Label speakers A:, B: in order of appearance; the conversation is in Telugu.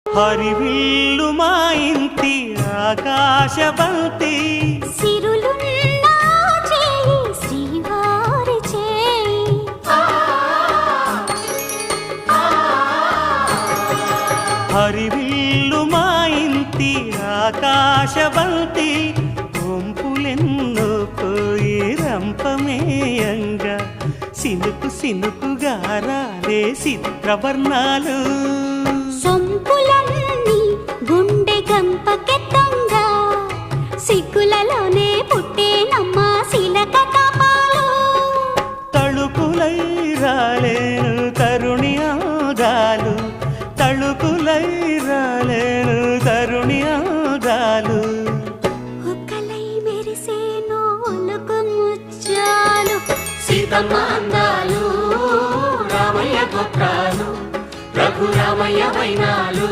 A: హరివిల్లు మా ఇంటి ఆకాశవంతి
B: సిరులున్న చేయి శ్రీవారి చేయి
A: హరివిల్లు మా ఇంటి ఆకాశవంతి గుంపులెన్నో పోయి రంపమేయంగా సినుకు సినుకుగా రాలే చిత్రవర్ణాలు
B: సొంపులన్నీ గుండె గంపకెత్తంగా సిగ్గులలోనే పుట్టేనమ్మా శిలక కపాలు
A: తళుకులై రాలేను తరుణి ఆదాలు తళుకులై రాలేను తరుణి ఆదాలు
B: ఒక్కలై మెరిసేనో ఒలుకు ముచ్చాలు
C: సీతమ్మ అందాలు రామయ్య గోత్రాలు రఘురామయ్య వైనాలు